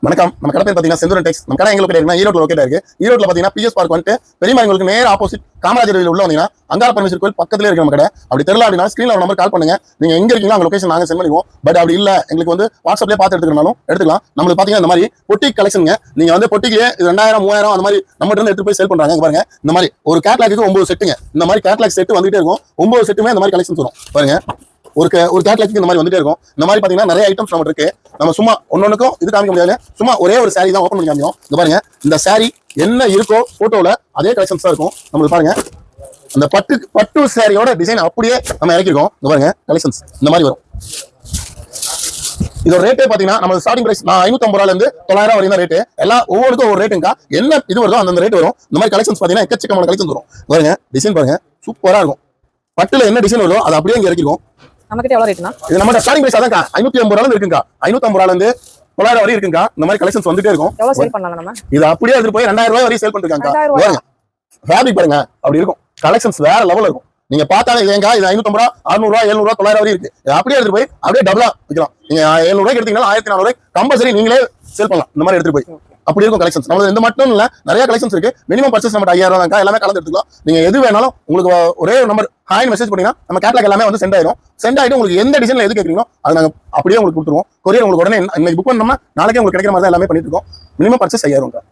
வணக்கம். நம்ம கடை பாத்தீங்கன்னா செந்தூரன் டெக்ஸ். நம்ம கடை எங்களுக்கு இருக்குன்னா ஈரோட்ல லொகேட் இருக்கு. ஈரோட்ல பாத்தீங்கன்னா பிஎஸ் பார்க் வந்துட்டு பெரியமாங்களுக்கு நேர் ஆப்போசிட் காமராஜர் உள்ள வந்தீங்கன்னா அங்காள பரமேஸ்வரர் கோயில் பக்கத்துல இருக்கு நம்ம கடை. அப்படி தெரியல அப்படின்னா ஸ்கிரீன்ல ஒரு நம்பர் கால் பண்ணுங்க. நீங்க எங்க இருக்கீங்களோ அந்த லொகேஷன் நாங்க சென்ட் பண்ணுவோம். பட் அப்படி இல்ல எங்களுக்கு வந்து வாட்ஸ்அப்லயே பார்த்து எடுத்துக்கனாலும் எடுத்துக்கலாம். நம்மளுக்கு பாத்தீங்கன்னா இந்த மாதிரி பொட்டிக் கலெக்ஷனுங்க. நீங்க வந்து பொட்டிக்கு 2000 3000 அந்த மாதிரி நம்ம கிட்ட எடுத்து போய் சேல் பண்றாங்க. பாருங்க இந்த மாதிரி ஒரு கேட்லாக்கு 9 செட்டுங்க. இந்த மாதிரி கேட்லாக் செட் வந்துட்டே இருக்கும். 9 செட்டுமே இந்த மாதிரி கலெக்ஷன்ஸ் வரும். பாருங்க ஒரு கேட்லாக்கு இந்த மாதிரி வந்துட்டே இருக்கும். இந்த மாதிரி பாத்தீங்கன்னா நிறைய ஐட்டம்ஸ் நம்ம இருக்கு. நம்ம சும்மா ஒன்னொன்னுக்கும் இது காமிக்க முடியாது. சும்மா ஒரே ஒரு சாரி தான் ஓப்பன் பண்ணி காமிக்கும். இந்த பாருங்க இந்த சாரி என்ன இருக்கோ போட்டோல அதே கலெக்ஷன்ஸ் தான் இருக்கும். நம்மளுக்கு பாருங்க அந்த பட்டு சாரியோட டிசைன் அப்படியே நம்ம இறக்கிருக்கோம். இந்த பாருங்க கலெக்ஷன்ஸ் இந்த மாதிரி வரும். இதோட ரேட்டே பாத்தீங்கன்னா நம்ம ஸ்டார்டிங் பிரைஸ் 550 ரூபாயில இருந்து 900 வரைக்கும் தான் ரேட்டு. எல்லாம் ஒவ்வொருக்கும் ஒரு ரேட்டுங்கா. என்ன இது வருதோ அந்த ரேட் வரும். இந்த மாதிரி கலெக்ஷன்ஸ் பாத்தீங்கன்னா எக்கச்சக்கமான கலெக்ஷன்ஸ் வரும். பாருங்க டிசைன் பாருங்க சூப்பரா இருக்கும். பட்டுல என்ன டிசைன் வருதோ அது அப்படியே இங்க இறக்கிருக்கோம். நமக்கு எவ்வளவு ரேட்னா இது நம்ம ஸ்டார்டிங் பிரைஸ் அதான் 550 ரூபாயில இருக்குங்க. 550 ரூபாயில இருந்து 900 வரை இருக்குங்க. இந்த மாதிரி கலெக்ஷன்ஸ் வந்துட்டே இருக்கும். எவ்வளவு சேல் பண்ணலாம் நம்ம? இது அப்படியே எடுத்து போய் 2000 ரூபாய் வரை சேல் பண்ணிருக்காங்க. பாருங்க ஃபேப்ரிக் பாருங்க அப்படி இருக்கும். கலெக்ஷன்ஸ் வேற லெவல்ல இருக்கும். நீங்க பார்த்தாலே ஏங்க இது 550 ரூபாய் 600 ரூபாய் 700 ரூபாய் 900 வரை இருக்கு. அப்படியே எடுத்து போய் அப்படியே டபுளா விக்கலாம். நீங்க 700 ரூபாய்க்கு எடுத்தீங்கன்னா 1400 ரூபாய் கம்பல்சரி நீங்களே சேல் பண்ணலாம். இந்த மாதிரி எடுத்து போய் அப்படி இருக்கும் கலெக்ஷன்ஸ். நம்ம இந்த மட்டும் இல்ல நிறைய கலெக்ஷன்ஸ் இருக்கு. மினிமம் பர்ச்சேஸ் நம்ம 5000 ரூபாய் எல்லாமே கலந்து எடுத்துக்கலாம். நீங்க எது வேணாலும் உங்களுக்கு ஒரே ஒரு நம்பர் ஹாய் மெசேஜ் பண்ணீங்கன்னா நம்ம கேட்லாக் எல்லாமே வந்து சென்ட் ஆயிடும். சென்ட் ஆயிட்டு உங்களுக்கு எந்த டிசைன்ல எது கேட்குறீங்களோ அது நாங்க அப்படியே உங்களுக்கு கொடுத்துருவோம். கொரியர் உங்களுக்கு உடனே இன்னைக்கு புக் பண்ணோம்னா நாளைக்கே உங்களுக்கு கிடைக்கிற மாதிரி தான் எல்லாமே பண்ணிட்டு இருக்கோம். மினிமம் பர்ச்சேஸ் 5000 ரூபாய்.